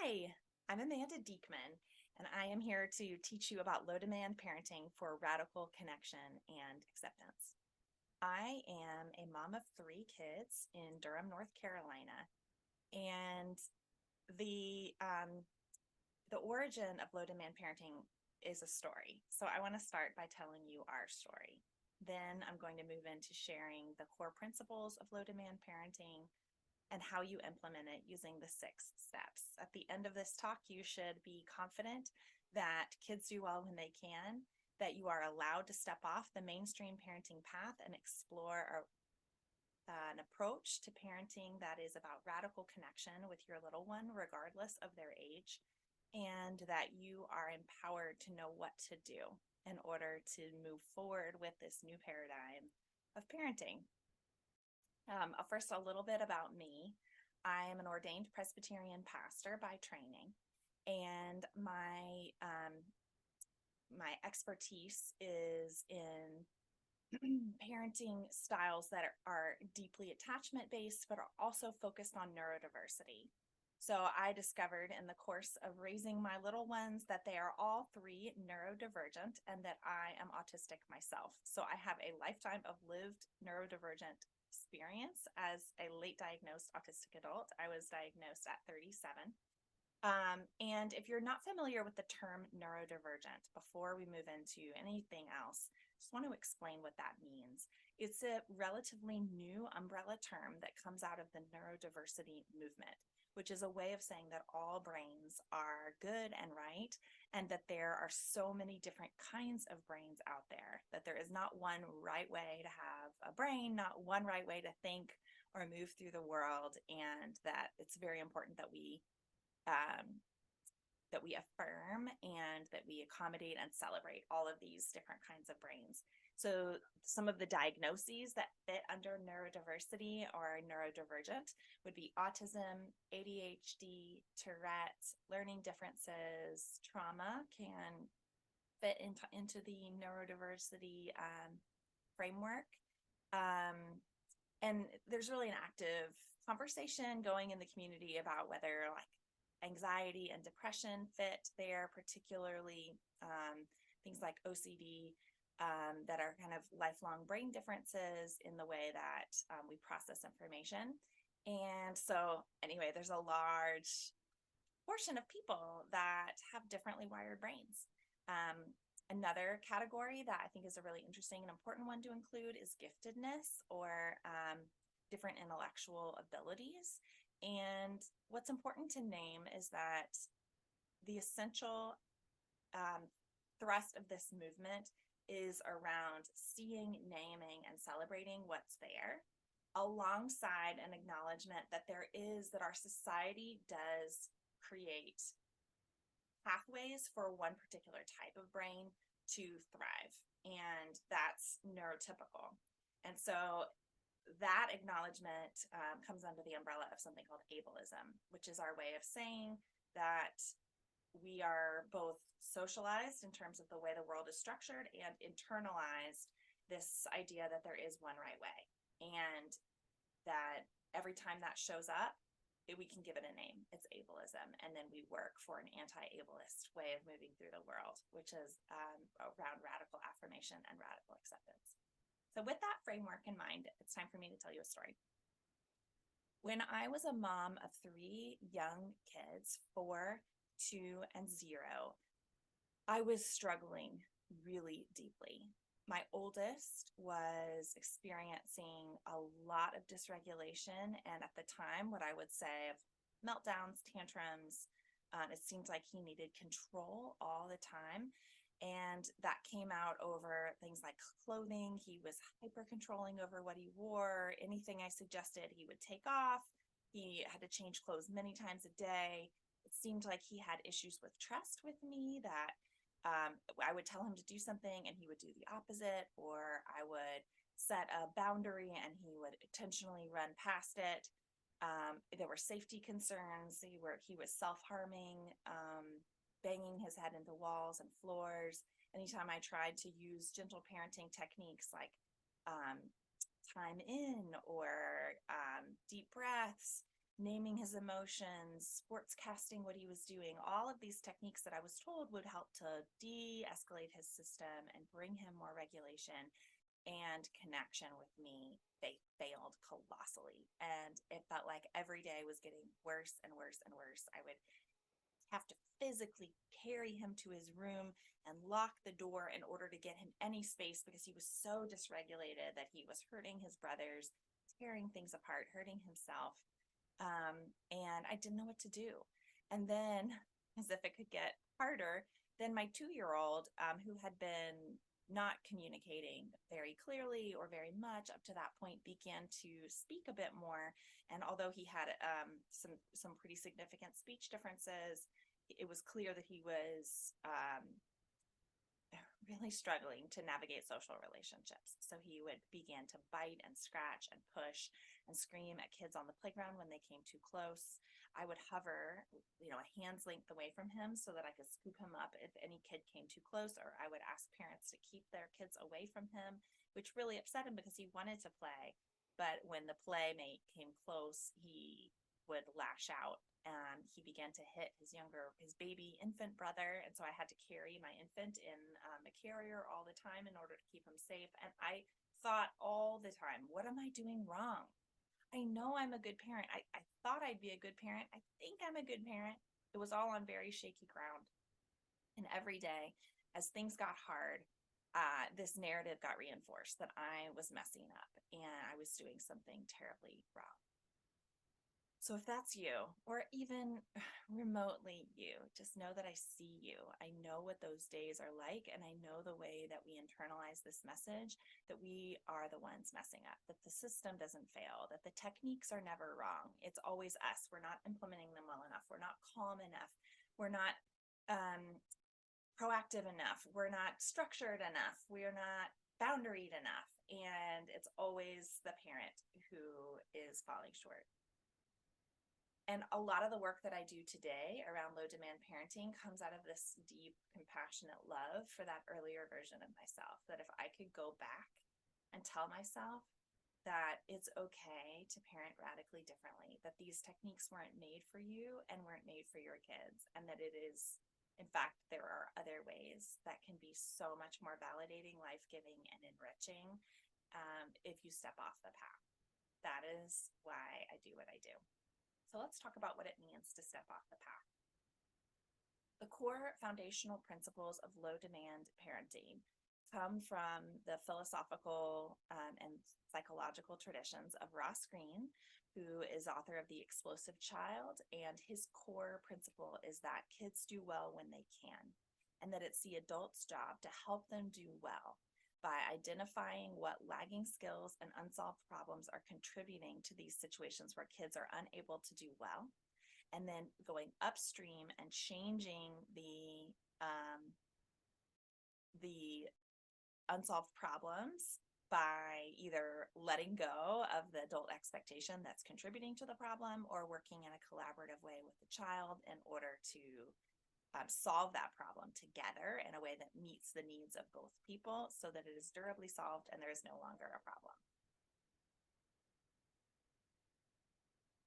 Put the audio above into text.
Hi, I'm Amanda Diekman, and I am here to teach you about low demand parenting for radical connection and acceptance. I am a mom of three kids in Durham, North Carolina, and the um, the origin of low demand parenting is a story. So I want to start by telling you our story. Then I'm going to move into sharing the core principles of low demand parenting and how you implement it using the 6 steps. At the end of this talk, you should be confident that kids do well when they can, that you are allowed to step off the mainstream parenting path and explore an approach to parenting that is about radical connection with your little one, regardless of their age, and that you are empowered to know what to do in order to move forward with this new paradigm of parenting. First, a little bit about me. I am an ordained Presbyterian pastor by training, and my expertise is in parenting styles that are deeply attachment based, but are also focused on neurodiversity. So I discovered in the course of raising my little ones that they are all three neurodivergent and that I am autistic myself. So I have a lifetime of lived neurodivergent experience as a late diagnosed autistic adult. I was diagnosed at 37. And if you're not familiar with the term neurodivergent, before we move into anything else, just want to explain what that means. It's a relatively new umbrella term that comes out of the neurodiversity movement, which is a way of saying that all brains are good and right, and that there are so many different kinds of brains out there, that there is not one right way to have a brain, not one right way to think or move through the world, and that it's very important that we affirm and that we accommodate and celebrate all of these different kinds of brains. So some of the diagnoses that fit under neurodiversity or neurodivergent would be autism, ADHD, Tourette, learning differences, trauma can fit into the neurodiversity framework. And there's really an active conversation going in the community about whether like anxiety and depression fit there, particularly things like OCD that are kind of lifelong brain differences in the way that we process information. And so anyway, there's a large portion of people that have differently wired brains. Another category that I think is a really interesting and important one to include is giftedness or different intellectual abilities. And what's important to name is that the essential thrust of this movement is around seeing, naming, and celebrating what's there, alongside an acknowledgement that our society does create pathways for one particular type of brain to thrive, and that's neurotypical. And so that acknowledgement comes under the umbrella of something called ableism, which is our way of saying that we are both socialized in terms of the way the world is structured and internalized this idea that there is one right way, and that every time that shows up, we can give it a name. It's ableism. And then we work for an anti-ableist way of moving through the world, which is around radical affirmation and radical acceptance. So with that framework in mind, it's time for me to tell you a story. When I was a mom of three young kids, 4, 2, and 0, I was struggling really deeply. My oldest was experiencing a lot of dysregulation, and at the time, what I would say of meltdowns, tantrums. It seemed like he needed control all the time. And that came out over things like clothing. He was hyper controlling over what he wore. Anything I suggested, he would take off. He had to change clothes many times a day. It seemed like he had issues with trust with me, that I would tell him to do something and he would do the opposite, or I would set a boundary and he would intentionally run past it. There were safety concerns. He was self-harming, banging his head into walls and floors. Anytime I tried to use gentle parenting techniques like time in or deep breaths, naming his emotions, sports casting what he was doing, all of these techniques that I was told would help to de-escalate his system and bring him more regulation and connection with me, they failed colossally. And it felt like every day was getting worse and worse and worse. I would have to physically carry him to his room and lock the door in order to get him any space because he was so dysregulated that he was hurting his brothers, tearing things apart, hurting himself. And I didn't know what to do. And then, as if it could get harder, then my 2-year-old, who had been not communicating very clearly or very much up to that point, began to speak a bit more. And although he had some pretty significant speech differences, it was clear that he was really struggling to navigate social relationships. So he would begin to bite and scratch and push and scream at kids on the playground when they came too close. I would hover, a hand's length away from him so that I could scoop him up if any kid came too close, or I would ask parents to keep their kids away from him, which really upset him because he wanted to play. But when the playmate came close, he would lash out, and he began to hit his baby infant brother. And so I had to carry my infant in a carrier all the time in order to keep him safe. And I thought all the time, what am I doing wrong? I know I'm a good parent. I thought I'd be a good parent. I think I'm a good parent. It was all on very shaky ground. And every day, as things got hard, this narrative got reinforced that I was messing up and I was doing something terribly wrong. So if that's you, or even remotely you, just know that I see you. I know what those days are like, and I know the way that we internalize this message, that we are the ones messing up, that the system doesn't fail, that the techniques are never wrong. It's always us. We're not implementing them well enough. We're not calm enough. We're not proactive enough. We're not structured enough. We're not boundaried enough. And it's always the parent who is falling short. And a lot of the work that I do today around low demand parenting comes out of this deep, compassionate love for that earlier version of myself, that if I could go back and tell myself that it's okay to parent radically differently, that these techniques weren't made for you and weren't made for your kids, and that it is, in fact, there are other ways that can be so much more validating, life-giving, and enriching if you step off the path. That is why I do what I do. So let's talk about what it means to step off the path. The core foundational principles of low demand parenting come from the philosophical and psychological traditions of Ross Greene, who is author of The Explosive Child. And his core principle is that kids do well when they can, and that it's the adult's job to help them do well by identifying what lagging skills and unsolved problems are contributing to these situations where kids are unable to do well, and then going upstream and changing the unsolved problems by either letting go of the adult expectation that's contributing to the problem, or working in a collaborative way with the child in order to solve that problem together in a way that meets the needs of both people so that it is durably solved and there is no longer a problem.